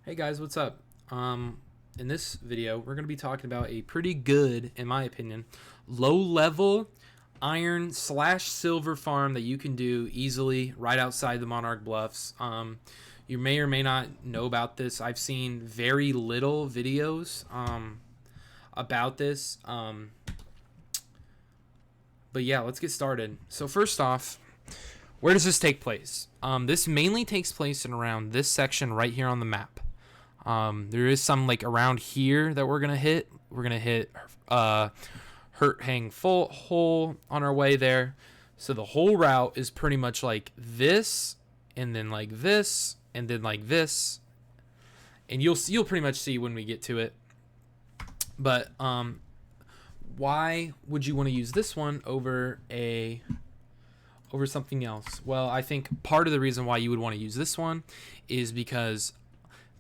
Hey guys, what's up? In this video, we're going to be talking about a pretty good, in my opinion, low-level iron slash silver farm that you can do easily right outside the Monarch Bluffs. You may or may not know about this. I've seen very little videos about this. But yeah, let's get started. So first off, where does this take place? This mainly takes place in around this section right here on the map. There is some like around here that we're gonna hit. We're gonna hit Hurt Hang Full Hole on our way there. So the whole route is pretty much like this, and then like this, and then like this, and you'll pretty much see when we get to it. But why would you want to use this one over something else? Well, I think part of the reason why you would want to use this one is because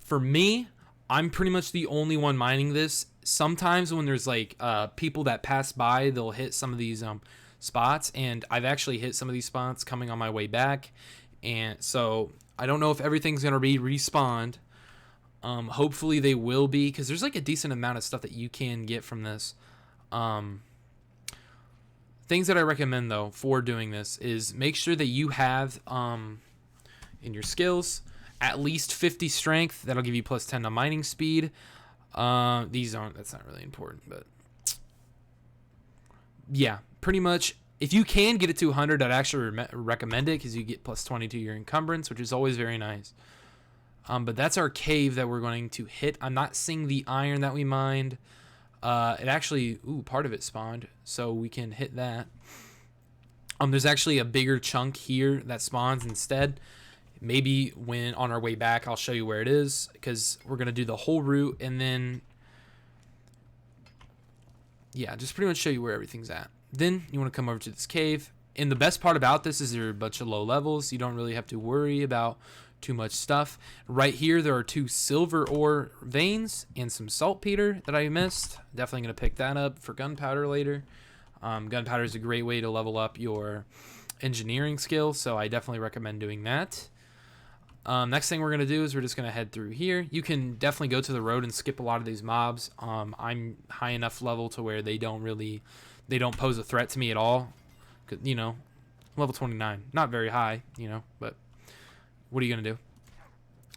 for me, I'm pretty much the only one mining this. Sometimes when there's like people that pass by, they'll hit some of these spots, and I've actually hit some of these spots coming on my way back. And so I don't know if everything's gonna be respawned. Hopefully they will be, because there's like a decent amount of stuff that you can get from this. Things that I recommend though for doing this is make sure that you have in your skills at least 50 strength. That'll give you plus 10 to mining speed. That's not really important, but yeah, pretty much if you can get it to 100, I'd actually recommend it, because you get plus 20 to your encumbrance, which is always very nice. But that's our cave that we're going to hit. I'm not seeing the iron that we mined. It actually, part of it spawned, so we can hit that. There's actually a bigger chunk here that spawns instead. Maybe when on our way back, I'll show you where it is, because we're going to do the whole route, and then, yeah, just pretty much show you where everything's at. Then you want to come over to this cave, and the best part about this is there are a bunch of low levels. You don't really have to worry about too much stuff. Right here, there are 2 silver ore veins and some saltpeter that I missed. Definitely going to pick that up for gunpowder later. Gunpowder is a great way to level up your engineering skill, so I definitely recommend doing that. Next thing we're going to do is we're just going to head through here. You can definitely go to the road and skip a lot of these mobs. I'm high enough level to where they don't pose a threat to me at all. You know, level 29, not very high, but what are you going to do?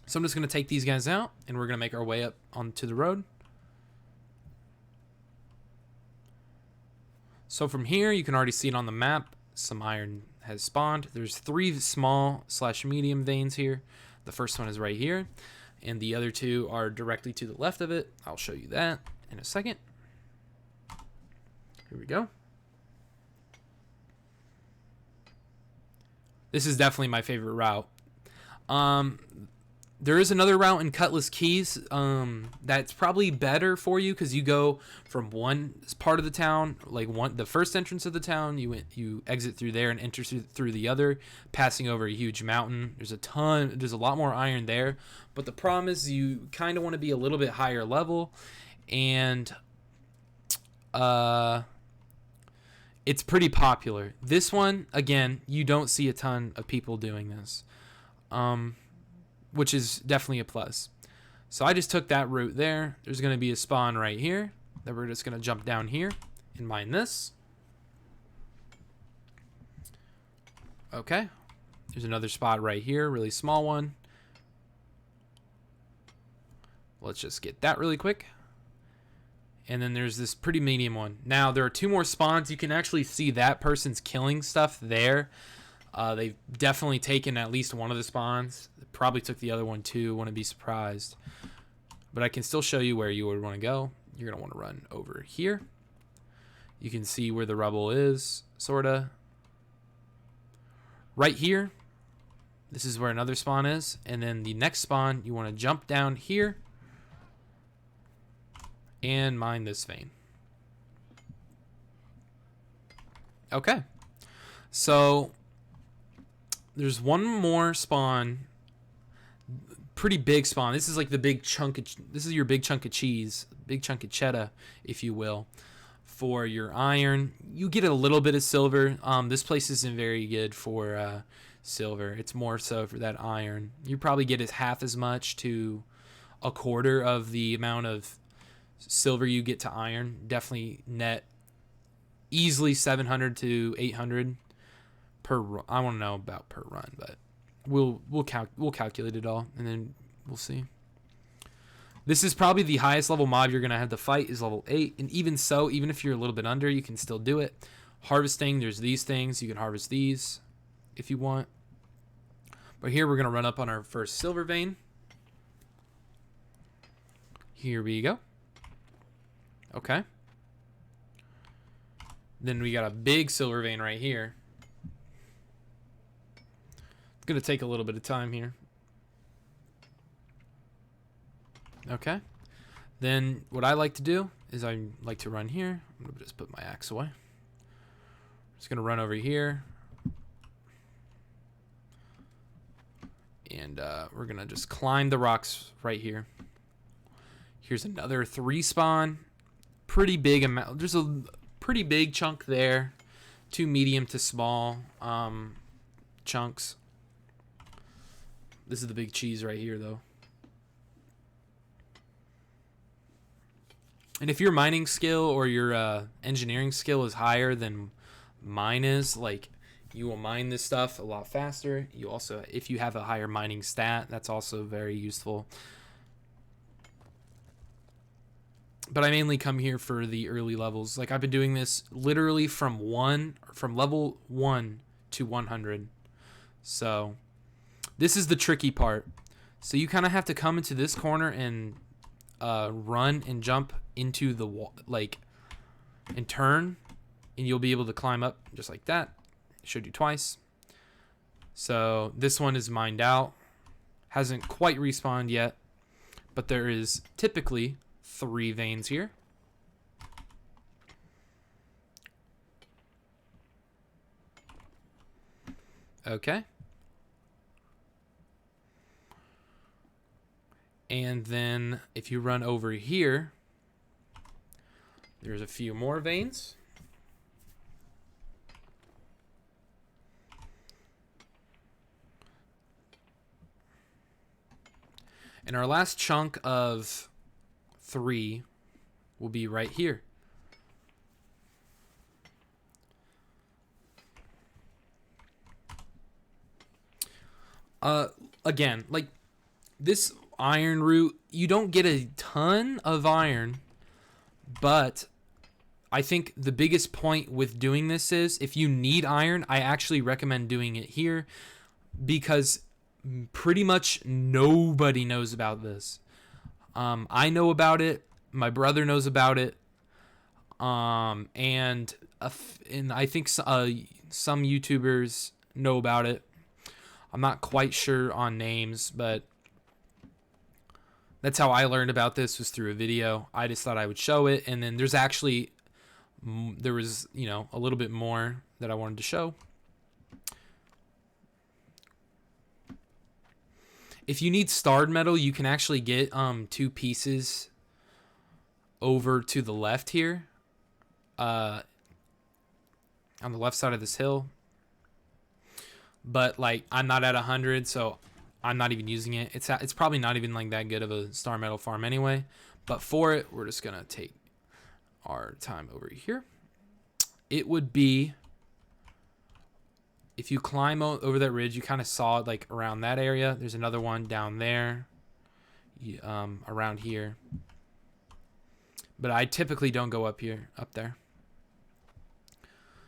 So I'm just going to take these guys out, and we're going to make our way up onto the road. So from here, you can already see it on the map. Some iron has spawned. There's 3 small / medium veins here. The first one is right here, and the other 2 are directly to the left of it. I'll show you that in a second. Here we go. This is definitely my favorite route. There is another route in Cutlass Keys that's probably better for you, because you go from one part of the town, like the first entrance of the town, you exit through there and enter through the other, passing over a huge mountain. There's a lot more iron there, but the problem is you kind of want to be a little bit higher level, and it's pretty popular. This one, again, you don't see a ton of people doing this. Which is definitely a plus. So I just took that route there. There's going to be a spawn right here that we're just going to jump down here and mine this. Okay. There's another spot right here, really small one. Let's just get that really quick. And then there's this pretty medium one. Now there are 2 more spawns. You can actually see that person's killing stuff there. They've definitely taken at least one of the spawns. Probably took the other one too. Wouldn't be surprised. But I can still show you where you would want to go. You're going to want to run over here. You can see where the rubble is, sort of. Right here, this is where another spawn is. And then the next spawn, you want to jump down here and mine this vein. Okay. So there's one more spawn, pretty big spawn. This is like the big chunk of, this is your big chunk of cheese, big chunk of cheddar, if you will, for your iron. You get a little bit of silver. This place isn't very good for silver. It's more so for that iron. You probably get half as much to a quarter of the amount of silver you get to iron. Definitely net easily 700 to 800 per run. I want to know about per run, but we'll calculate it all and then we'll see. This is probably the highest level mob you're going to have to fight is level 8. And even so, even if you're a little bit under, you can still do it. Harvesting, there's these things. You can harvest these if you want. But here we're going to run up on our first silver vein. Here we go. Okay. Then we got a big silver vein right here. It's going to take a little bit of time here. Okay. Then what I like to do is I like to run here. I'm going to just put my axe away. Just going to run over here. And we're going to just climb the rocks right here. Here's another 3 spawn. Pretty big amount. There's a pretty big chunk there. 2 medium to small chunks. This is the big cheese right here, though. And if your mining skill or your engineering skill is higher than mine is, like, you will mine this stuff a lot faster. You also, if you have a higher mining stat, that's also very useful. But I mainly come here for the early levels. Like, I've been doing this literally from level 1 to 100. So this is the tricky part. So you kind of have to come into this corner and run and jump into the wall, like, and turn, and you'll be able to climb up just like that. Showed you twice. So this one is mined out. Hasn't quite respawned yet, but there is typically 3 veins here. Okay. And then if you run over here, there's a few more veins. And our last chunk of 3 will be right here. Again, like, this iron root, you don't get a ton of iron, but I think the biggest point with doing this is if you need iron, I actually recommend doing it here because pretty much nobody knows about this. I know about it. My brother knows about it. And I think some YouTubers know about it. I'm not quite sure on names, but that's how I learned about this, was through a video. I just thought I would show it. And then there was, you know, a little bit more that I wanted to show. If you need starred metal, you can actually get 2 pieces over to the left here, on the left side of this hill. But, like, I'm not at 100, so I'm not even using it. It's probably not even like that good of a star metal farm anyway. But for it, we're just gonna take our time over here. It would be, if you climb over that ridge, you kind of saw it like around that area. There's another one down there, around here. But I typically don't go up there.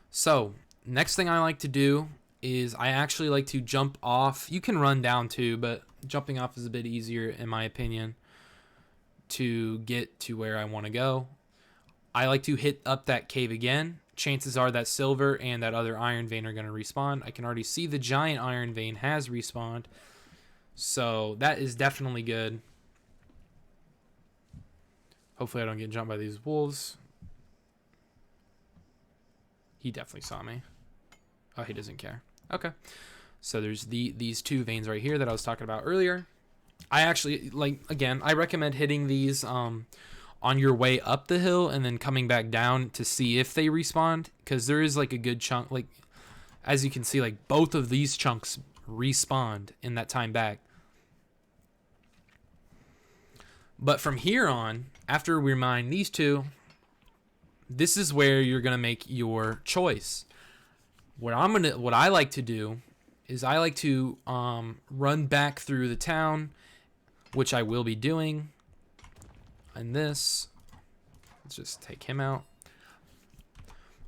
So next thing I like to do is I actually like to jump off. You can run down too, but jumping off is a bit easier in my opinion to get to where I want to go. I like to hit up that cave again. Chances are that silver and that other iron vein are going to respawn. I can already see the giant iron vein has respawned. So that is definitely good. Hopefully I don't get jumped by these wolves. He definitely saw me. Oh, he doesn't care. Okay. So there's these 2 veins right here that I was talking about earlier. I actually, like, again, I recommend hitting these on your way up the hill and then coming back down to see if they respawned, because there is like a good chunk, like, as you can see, like, both of these chunks respawned in that time back. But from here on, after we mine these two, this is where you're gonna make your choice. What I like to do is I like to run back through the town, which I will be doing. And this, let's just take him out.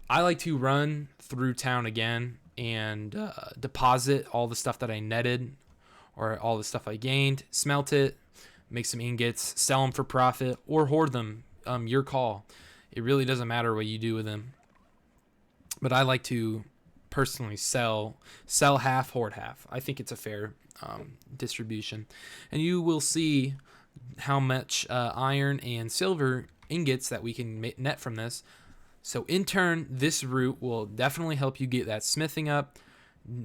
I like to run through town again and deposit all the stuff that I netted or all the stuff I gained, smelt it, make some ingots, sell them for profit, or hoard them. Your call. It really doesn't matter what you do with them. But I like to personally sell half, hoard half. I think it's a fair distribution. And you will see how much iron and silver ingots that we can net from this. So in turn, this route will definitely help you get that smithing up.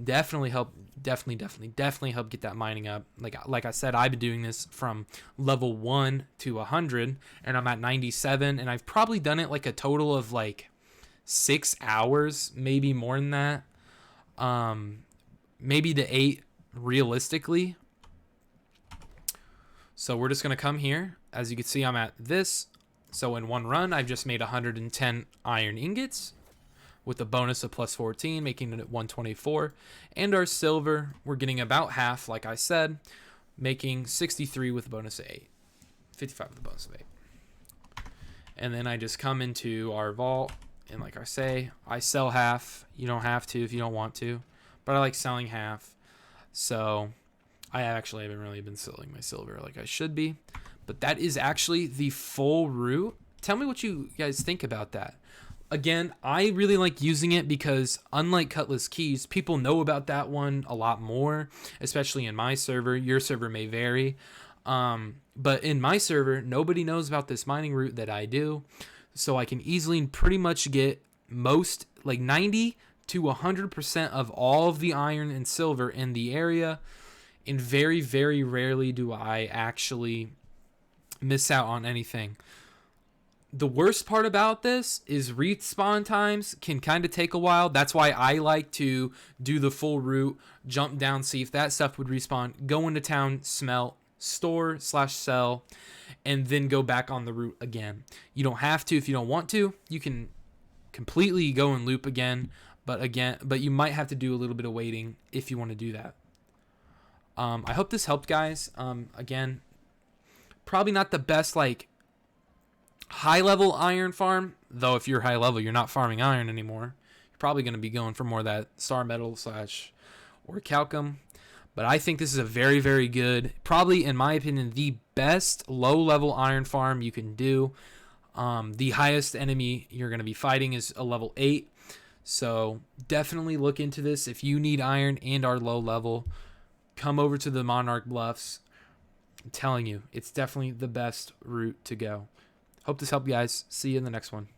Definitely help get that mining up. Like I said, I've been doing this from level 1 to 100, and I'm at 97, and I've probably done it like a total of like 6 hours, maybe more than that. Maybe to 8 realistically. So we're just gonna come here. As you can see, I'm at this. So in one run, I've just made 110 iron ingots with a bonus of plus 14, making it 124. And our silver, we're getting about half, like I said, making 63 with a bonus of 8. 55 with a bonus of 8. And then I just come into our vault, and like I say, I sell half. You don't have to if you don't want to, but I like selling half. So I actually haven't really been selling my silver like I should be. But that is actually the full route. Tell me what you guys think about that. Again, I really like using it because unlike Cutlass Keys, people know about that one a lot more, especially in my server. Your server may vary. But in my server, nobody knows about this mining route that I do. So I can easily pretty much get most, like 90 to 100% of all of the iron and silver in the area. And very, very rarely do I actually miss out on anything. The worst part about this is respawn times can kind of take a while. That's why I like to do the full route, jump down, see if that stuff would respawn, go into town, smelt, store/sell, and then go back on the route again. You don't have to if you don't want to. You can completely go and loop again, but you might have to do a little bit of waiting if you want to do that. I hope this helped, guys. Again, probably not the best like high level iron farm, though. If you're high level, you're not farming iron anymore. You're probably going to be going for more of that star metal / orichalcum. But I think this is a very, very good, probably in my opinion, the best low level iron farm you can do. The highest enemy you're going to be fighting is a level 8. So definitely look into this. If you need iron and are low level, come over to the Monarch Bluffs. I'm telling you, it's definitely the best route to go. Hope this helped, guys. See you in the next one.